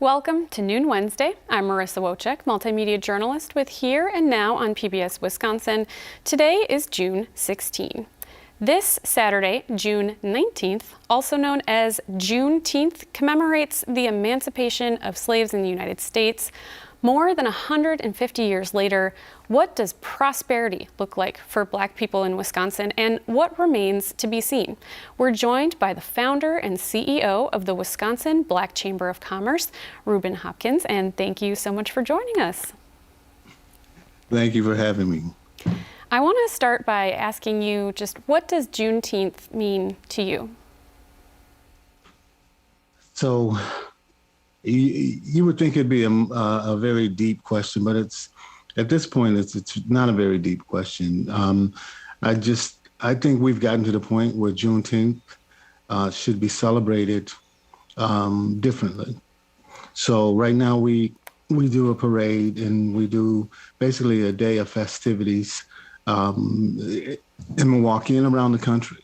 Welcome to Noon Wednesday. I'm Marissa Wojcik, multimedia journalist with Here and Now on PBS Wisconsin. Today is June 16. This Saturday, June 19th, also known as Juneteenth, commemorates the emancipation of slaves in the United States. More than 150 years later, what does prosperity look like for Black people in Wisconsin, and what remains to be seen? We're joined by the founder and CEO of the Wisconsin Black Chamber of Commerce, Reuben Hopkins, and thank you so much for joining us. Thank you for having me. I want to start by asking you just what does Juneteenth mean to you? So you would think it'd be a very deep question, but at this point, it's not a very deep question. I think we've gotten to the point where Juneteenth should be celebrated differently. So right now we do a parade and we do basically a day of festivities in Milwaukee and around the country.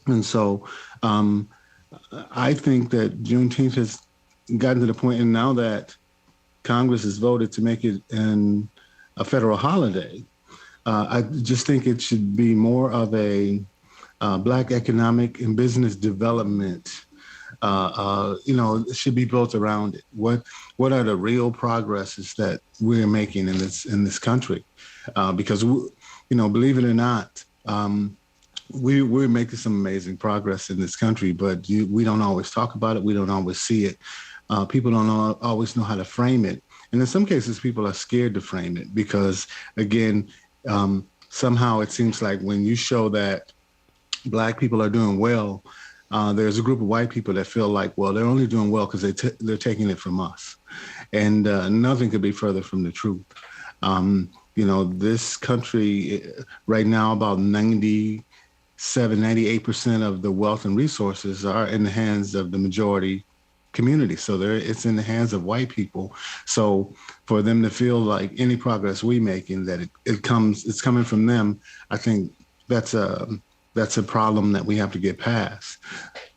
And so I think that Juneteenth has gotten to the point, and now that Congress has voted to make it a federal holiday, I just think it should be more of a Black economic and business development. It should be built around it. What are the real progresses that we're making in this country? Because believe it or not, we're making some amazing progress in this country, but we don't always talk about it. We don't always see it. People don't always know how to frame it. And in some cases, people are scared to frame it because, again, somehow it seems like when you show that Black people are doing well, there's a group of white people that feel like, well, they're only doing well because they're taking it from us. And nothing could be further from the truth. This country right now, about 98% of the wealth and resources are in the hands of the majority community. So it's in the hands of white people. So for them to feel like any progress we making that it's coming from them, I think that's a problem that we have to get past.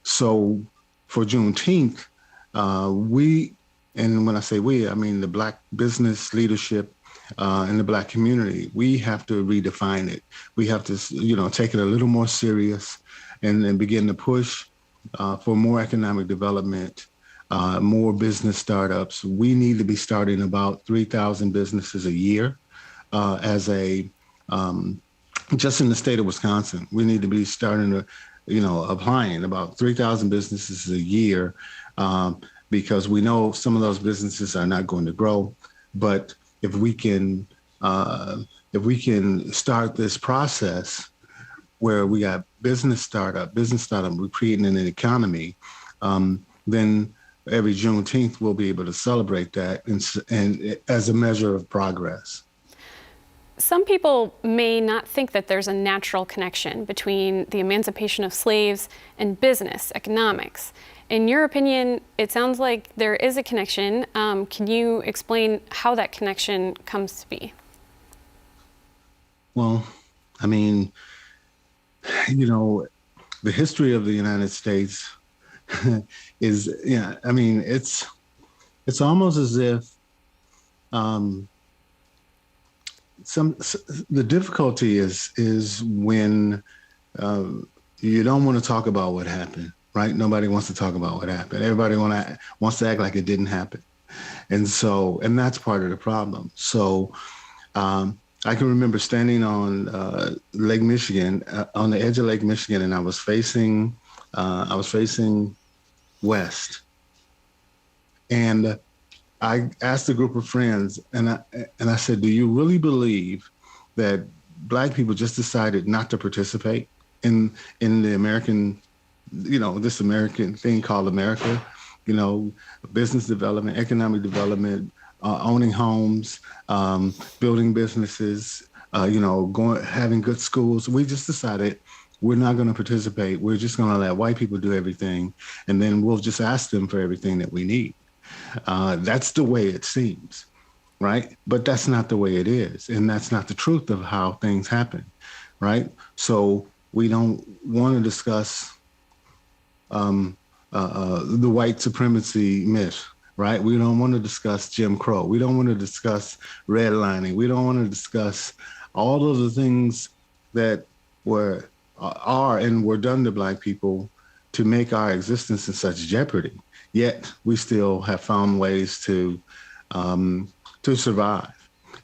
So for Juneteenth, and when I say we, I mean the Black business leadership in the Black community, we have to redefine it. We have to, take it a little more serious and then begin to push for more economic development, more business startups. We need to be starting about 3,000 businesses a year just in the state of Wisconsin. We need to be starting to, applying about 3,000 businesses a year because we know some of those businesses are not going to grow. But if we can start this process where we got business startup, we're creating an economy, then every Juneteenth we'll be able to celebrate that and as a measure of progress. Some people may not think that there's a natural connection between the emancipation of slaves and business economics. In your opinion, it sounds like there is a connection. Can you explain how that connection comes to be? Well, I mean, the history of the United States is, it's almost as if the difficulty is when you don't want to talk about what happened, right? Nobody wants to talk about what happened. Everybody wants to act like it didn't happen. And that's part of the problem. So I can remember standing on Lake Michigan, on the edge of Lake Michigan, and I was facing west. And I asked a group of friends, and I said, do you really believe that Black people just decided not to participate in the American, this American thing called America, business development, economic development, owning homes, building businesses, having good schools? We just decided we're not going to participate. We're just going to let white people do everything, and then we'll just ask them for everything that we need. That's the way it seems, right? But that's not the way it is. And that's not the truth of how things happen, right? So we don't want to discuss the white supremacy myth. right? We don't want to discuss Jim Crow. We don't want to discuss redlining. We don't want to discuss all of the things that were are and were done to Black people to make our existence in such jeopardy. Yet we still have found ways to survive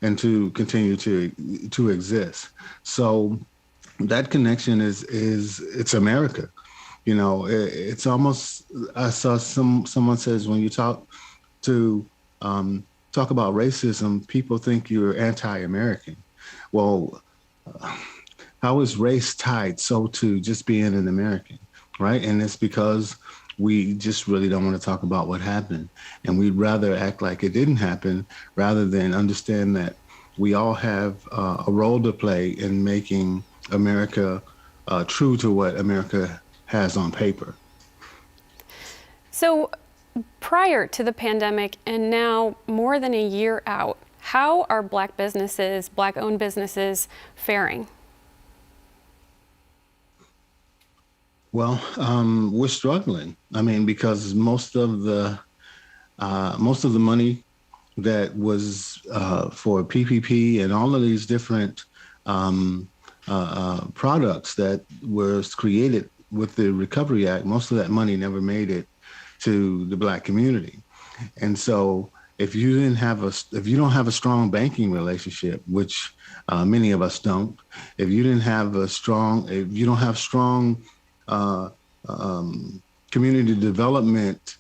and to continue to exist. So that connection is it's America. You know, it's almost, I saw someone says when you to talk about racism, people think you're anti-American. Well, how is race tied so to just being an American, right? And it's because we just really don't want to talk about what happened. And we'd rather act like it didn't happen rather than understand that we all have a role to play in making America true to what America has on paper. So prior to the pandemic and now more than a year out, how are Black businesses, Black-owned businesses faring? Well, we're struggling. I mean, because most of the money that was for PPP and all of these different products that was created with the Recovery Act, most of that money never made it to the Black community. And so if you don't have a strong banking relationship, which many of us don't, if you don't have strong community development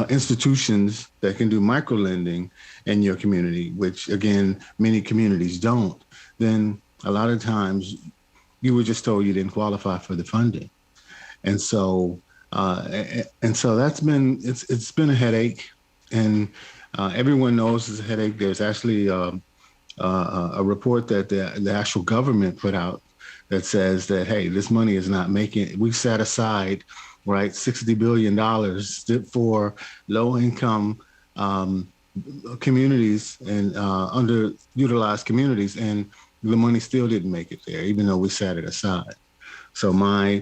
institutions that can do micro lending in your community, which again, many communities don't, then a lot of times you were just told you didn't qualify for the funding. And so it's been a headache, and everyone knows it's a headache. There's actually a report that the actual government put out that says that, hey, this money is not making, we set aside, right, $60 billion for low-income communities and underutilized communities, and the money still didn't make it there, even though we set it aside. So my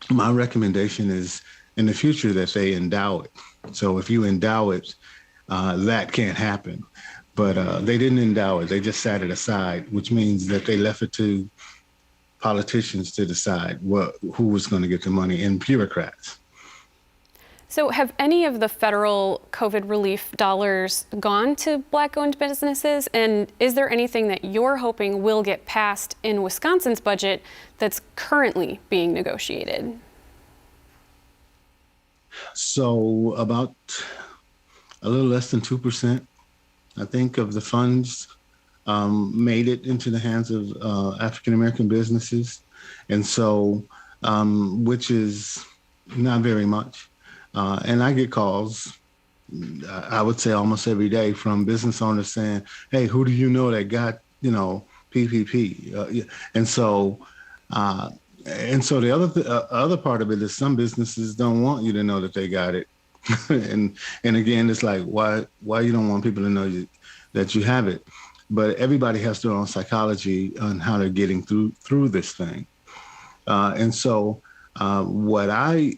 recommendation is in the future that they endow it. So if you endow it, that can't happen. But they didn't endow it. They just sat it aside, which means that they left it to politicians to decide who was going to get the money, and bureaucrats. So have any of the federal COVID relief dollars gone to Black-owned businesses? And is there anything that you're hoping will get passed in Wisconsin's budget that's currently being negotiated? So about a little less than 2%, I think, of the funds made it into the hands of African-American businesses. And so, which is not very much. And I get calls, I would say almost every day, from business owners saying, hey, who do you know that got, PPP? And so the other part of it is some businesses don't want you to know that they got it. and again, it's like, why you don't want people to know that you have it? But everybody has their own psychology on how they're getting through this thing. And so what I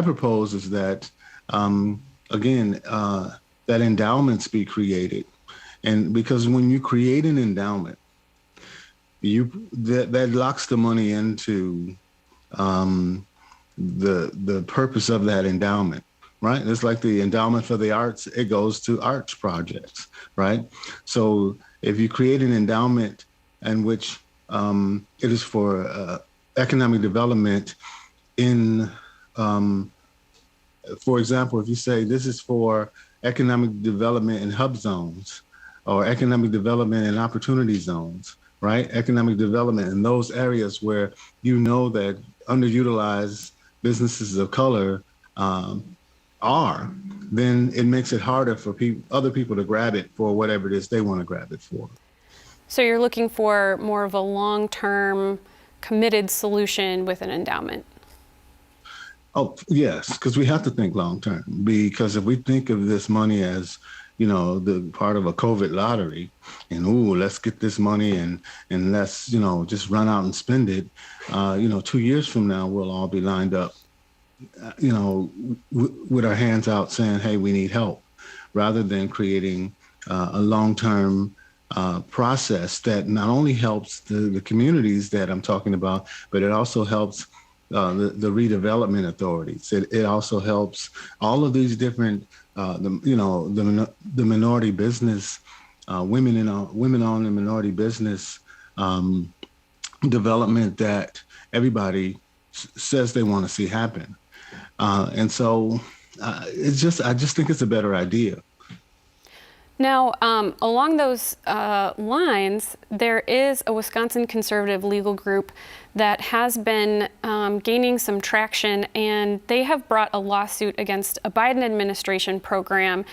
propose is that, that endowments be created. And because when you create an endowment, that locks the money into the purpose of that endowment, right? It's like the endowment for the arts, it goes to arts projects, right? So if you create an endowment in which it is for economic development in, for example, if you say this is for economic development in hub zones or economic development in opportunity zones, right? Economic development in those areas where you know that underutilized businesses of color are, then it makes it harder for other people to grab it for whatever it is they want to grab it for. So you're looking for more of a long-term committed solution with an endowment? Oh, yes, because we have to think long-term, because if we think of this money as, the part of a COVID lottery and, let's get this money and let's, just run out and spend it, 2 years from now, we'll all be lined up with our hands out saying, hey, we need help, rather than creating a long-term process that not only helps the communities that I'm talking about, but it also helps the redevelopment authorities. It also helps all of these different, the minority business, women-owned and minority business development that everybody says they want to see happen. And so I just think it's a better idea. Now, along those lines, there is a Wisconsin conservative legal group that has been gaining some traction, and they have brought a lawsuit against a Biden administration program.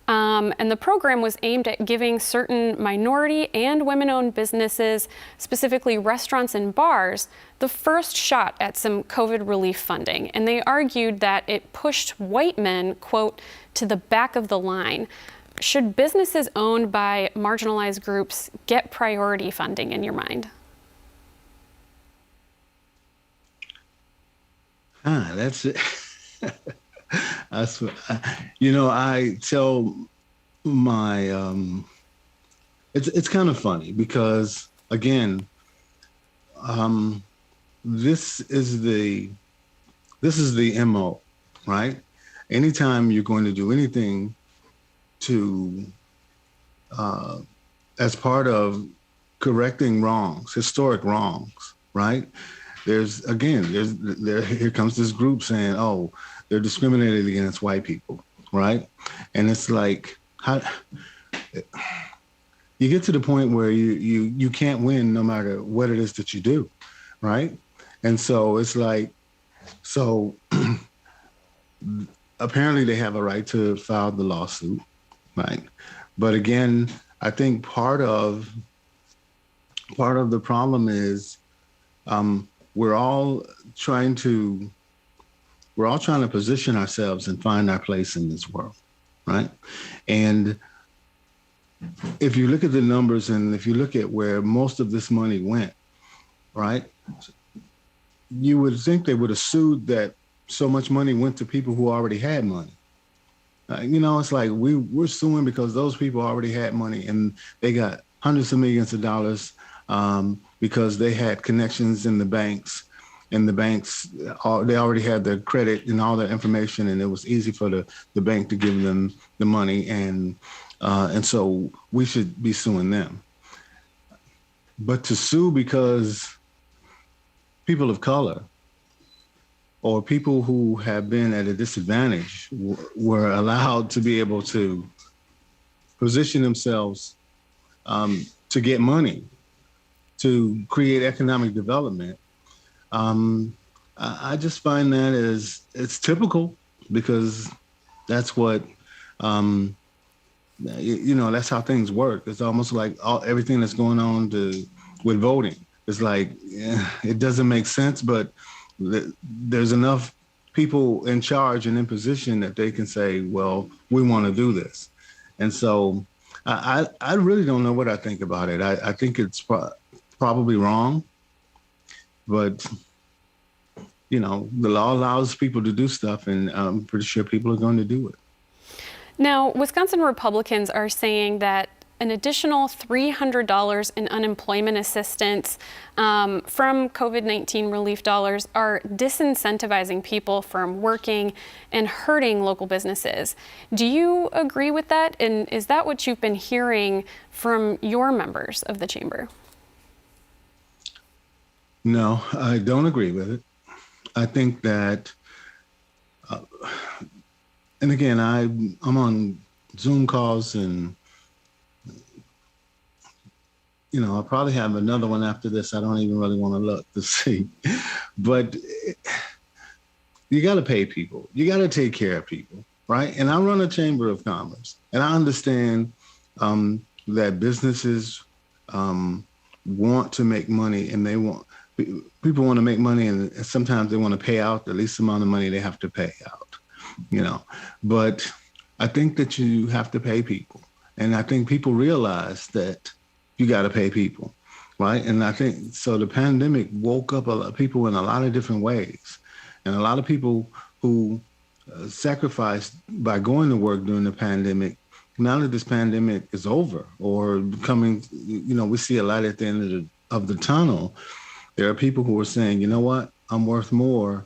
And the program was aimed at giving certain minority and women-owned businesses, specifically restaurants and bars, the first shot at some COVID relief funding. And they argued that it pushed white men, quote, to the back of the line. Should businesses owned by marginalized groups get priority funding in your mind? That's it. That's what, I tell my, it's kind of funny because, again, this is the MO, right? Anytime you're going to do anything to, as part of correcting wrongs, historic wrongs, right? Here comes this group saying, oh, they're discriminated against white people, right? And it's like, how you get to the point where you can't win no matter what it is that you do, right? And so it's like, so apparently they have a right to file the lawsuit, right? But again, I think part of the problem is we're all trying to position ourselves and find our place in this world, right? And if you look at the numbers and if you look at where most of this money went, right, you would think they would have sued that so much money went to people who already had money. It's like we're suing because those people already had money and they got hundreds of millions of dollars because they had connections in the banks. And the banks, they already had their credit and all their information, and it was easy for the bank to give them the money, and so we should be suing them. But to sue because people of color or people who have been at a disadvantage were allowed to be able to position themselves to get money, to create economic development, I just find that it's typical because that's what, that's how things work. It's almost like everything that's going on with voting. It's like, it doesn't make sense, but there's enough people in charge and in position that they can say, well, we want to do this. And so I really don't know what I think about it. I think it's probably wrong. But, the law allows people to do stuff, and I'm pretty sure people are going to do it. Now, Wisconsin Republicans are saying that an additional $300 in unemployment assistance from COVID-19 relief dollars are disincentivizing people from working and hurting local businesses. Do you agree with that? And is that what you've been hearing from your members of the chamber? No, I don't agree with it. I think that, and again, I'm on Zoom calls and, I'll probably have another one after this. I don't even really want to look to see, but you got to pay people. You got to take care of people, right? And I run a chamber of commerce, and I understand that businesses want to make money, and people want to make money, and sometimes they want to pay out the least amount of money they have to pay out, But I think that you have to pay people. And I think people realize that you got to pay people, right? And I think, so the pandemic woke up a lot of people in a lot of different ways. And a lot of people who sacrificed by going to work during the pandemic. Now that this pandemic is over or coming, we see a light at the end of the tunnel. There are people who are saying, you know what, I'm worth more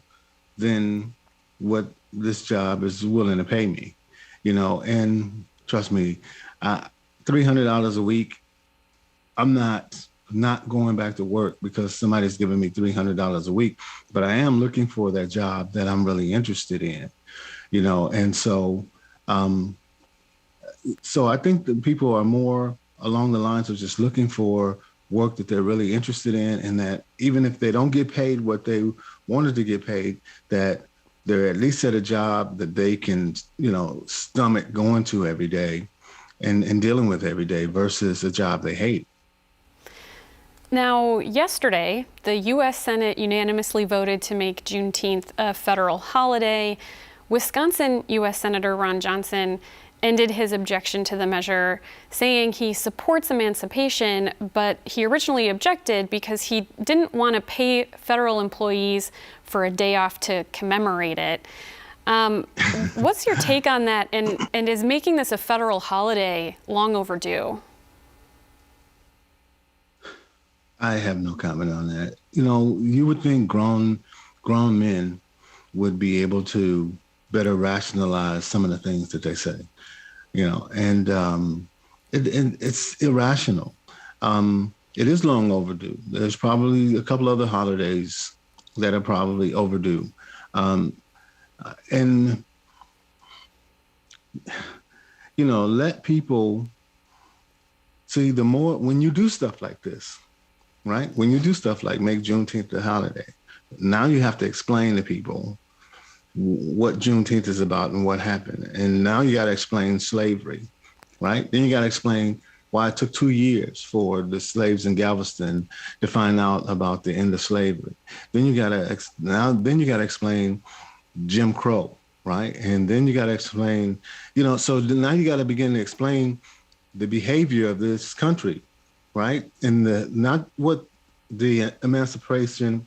than what this job is willing to pay me, and trust me, $300 a week, I'm not going back to work because somebody's giving me $300 a week, but I am looking for that job that I'm really interested in, and so I think that people are more along the lines of just looking for work that they're really interested in, and that even if they don't get paid what they wanted to get paid, that they're at least at a job that they can, stomach going to every day and dealing with every day versus a job they hate. Now, yesterday, the U.S. Senate unanimously voted to make Juneteenth a federal holiday. Wisconsin U.S. Senator Ron Johnson ended his objection to the measure, saying he supports emancipation, but he originally objected because he didn't want to pay federal employees for a day off to commemorate it. What's your take on that? And is making this a federal holiday long overdue? I have no comment on that. You would think grown men would be able to better rationalize some of the things that they say, and it's irrational. It is long overdue. There's probably a couple other holidays that are probably overdue. And let people see the more when you do stuff like this, right? When you do stuff like make Juneteenth a holiday, now you have to explain to people what Juneteenth is about and what happened. And now you got to explain slavery, right? Then you got to explain why it took 2 years for the slaves in Galveston to find out about the end of slavery. Then you got to explain Jim Crow, right? And then you got to explain, so now you got to begin to explain the behavior of this country, right? And not what the Emancipation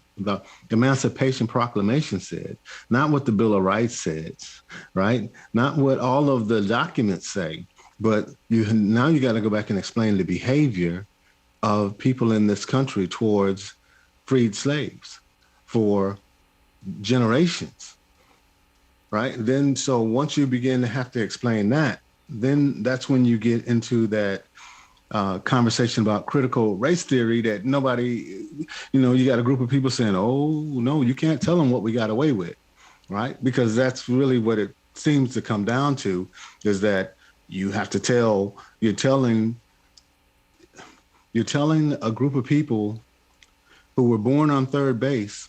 Proclamation said, not what the Bill of Rights says, right? Not what all of the documents say, but now you got to go back and explain the behavior of people in this country towards freed slaves for generations, right? Then, so once you begin to have to explain that, then that's when you get into that conversation about critical race theory that nobody, you got a group of people saying, oh, no, you can't tell them what we got away with, right? Because that's really what it seems to come down to, is that you have to you're telling a group of people who were born on third base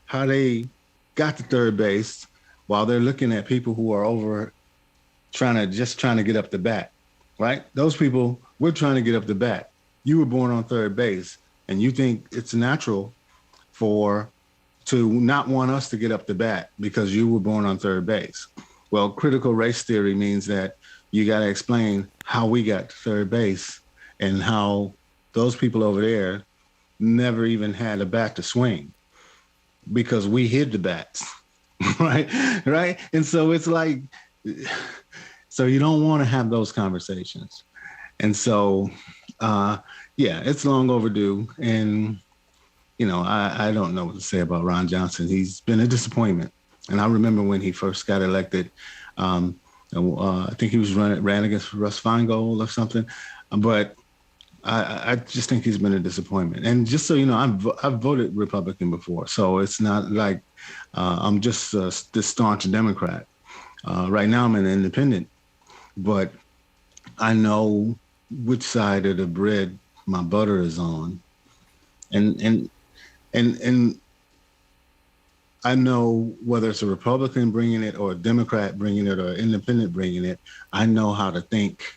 how they got to third base while they're looking at people who are over trying to get up the bat, right? Those people, we're trying to get up the bat. You were born on third base, and you think it's natural to not want us to get up the bat because you were born on third base. Well, critical race theory means that you got to explain how we got to third base and how those people over there never even had a bat to swing because we hid the bats, right? Right? And so it's like, so you don't want to have those conversations. And so, it's long overdue. And, I don't know what to say about Ron Johnson. He's been a disappointment. And I remember when he first got elected, I think he ran against Russ Feingold or something. But I just think he's been a disappointment. And just so you know, I've voted Republican before. So it's not like I'm just this staunch Democrat. Right now I'm an independent. But I know which side of the bread my butter is on. And I know whether it's a Republican bringing it or a Democrat bringing it or an independent bringing it, I know how to think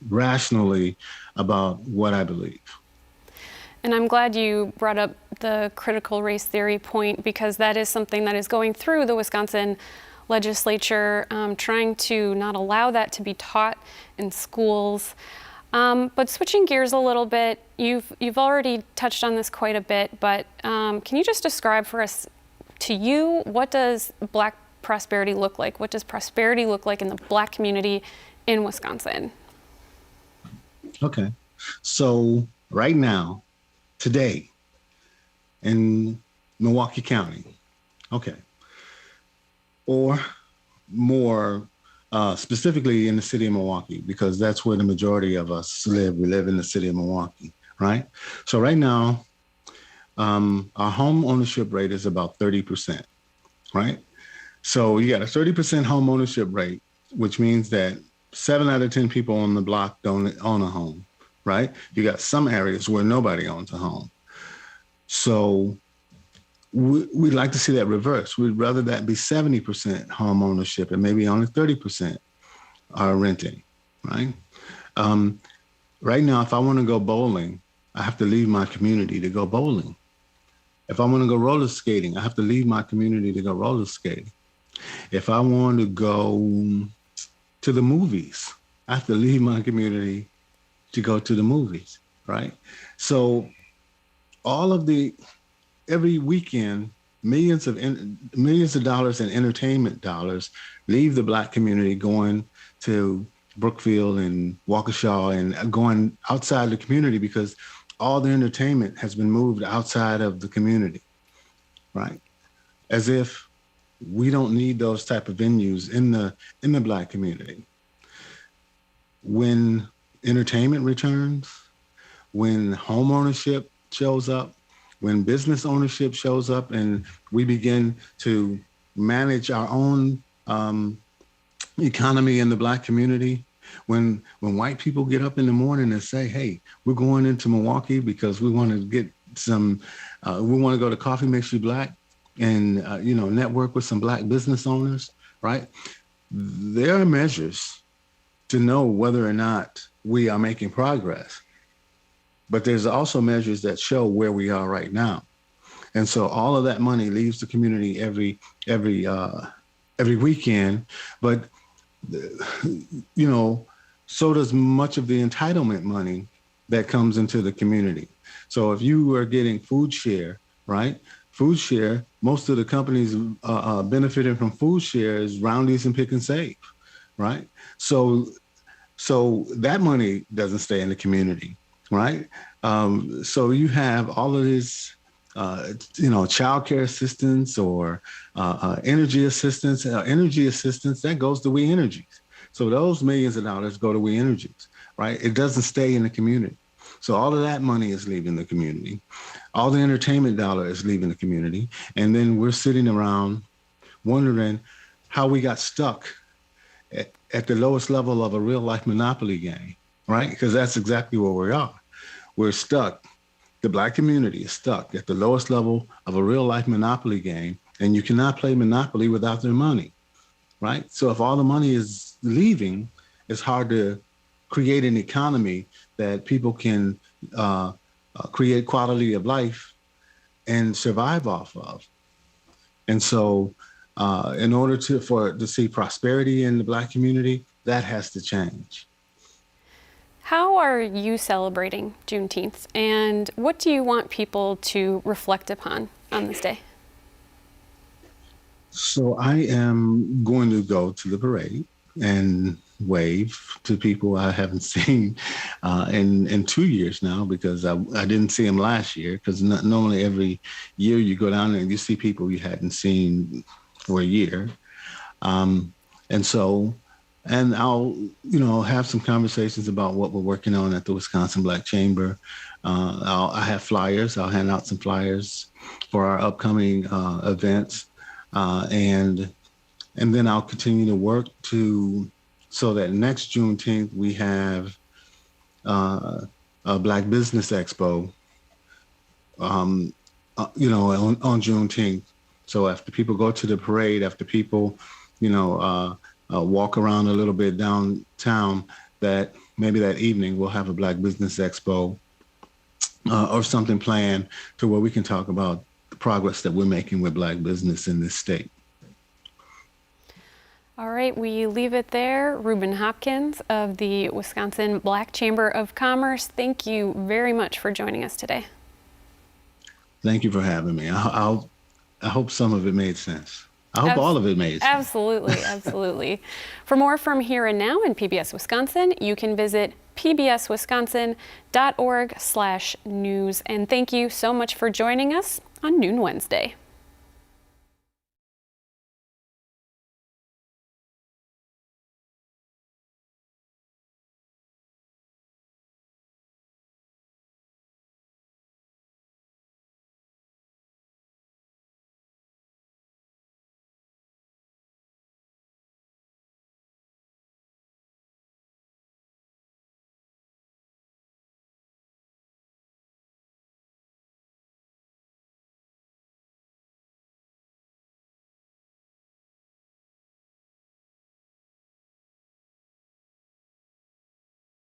rationally about what I believe. And I'm glad you brought up the critical race theory point, because that is something that is going through the Wisconsin legislature, trying to not allow that to be taught in schools. But switching gears a little bit, you've already touched on this quite a bit, but can you just describe for us to you, what does Black prosperity look like? What does prosperity look like in the Black community in Wisconsin? Okay. So right now, today, in Milwaukee County, okay, or more specifically in the city of Milwaukee, because that's where the majority of us live. We live in the city of Milwaukee, right? So right now, our home ownership rate is about 30%, right? So you got a 30% home ownership rate, which means that 7 out of 10 people on the block don't own a home, right? You got some areas where nobody owns a home. So we'd like to see that reverse. We'd rather that be 70% home ownership and maybe only 30% are renting, right? Right now, if I want to go bowling, I have to leave my community to go bowling. If I want to go roller skating, I have to leave my community to go roller skating. If I want to go to the movies, I have to leave my community to go to the movies, right? So every weekend, millions of dollars in entertainment dollars leave the Black community going to Brookfield and Waukesha and going outside the community because all the entertainment has been moved outside of the community, right? As if we don't need those type of venues in the Black community. When entertainment returns, when home ownership shows up, when business ownership shows up, and we begin to manage our own economy in the Black community, when white people get up in the morning and say, hey, we're going into Milwaukee because we want to get some, we want to go to Coffee Makes You Black and, network with some Black business owners, right? There are measures to know whether or not we are making progress. But there's also measures that show where we are right now. And so all of that money leaves the community every weekend. But, so does much of the entitlement money that comes into the community. So if you are getting food share, right? Food share, most of the companies benefiting from food share is Roundy's and Pick and Save, right? So that money doesn't stay in the community. Right. So you have all of this, child care assistance or energy assistance. Energy assistance that goes to We Energies. So those millions of dollars go to We Energies. Right. It doesn't stay in the community. So all of that money is leaving the community. All the entertainment dollar is leaving the community. And then we're sitting around wondering how we got stuck at the lowest level of a real life monopoly game. Right? Because that's exactly where we are. We're stuck. The Black community is stuck at the lowest level of a real life monopoly game. And you cannot play Monopoly without their money. Right? So if all the money is leaving, it's hard to create an economy that people can create quality of life and survive off of. And so in order to see prosperity in the Black community, that has to change. How are you celebrating Juneteenth, and what do you want people to reflect upon on this day? So I am going to go to the parade and wave to people I haven't seen in 2 years now, because I didn't see them last year, because normally every year you go down there and you see people you hadn't seen for a year. And I'll, have some conversations about what we're working on at the Wisconsin Black Chamber. I have flyers. I'll hand out some flyers for our upcoming events. And then I'll continue to work so that next Juneteenth we have a Black Business Expo, on Juneteenth. So after people go to the parade, after people, walk around a little bit downtown, that maybe that evening we'll have a Black Business Expo or something planned to where we can talk about the progress that we're making with Black business in this state. All right, we leave it there. Reuben Hopkins of the Wisconsin Black Chamber of Commerce, thank you very much for joining us today. Thank you for having me. I'll I hope some of it made sense. I hope all of it made sense. Absolutely, absolutely. For more from Here and Now in PBS Wisconsin, you can visit pbswisconsin.org/news. And thank you so much for joining us on Noon Wednesday.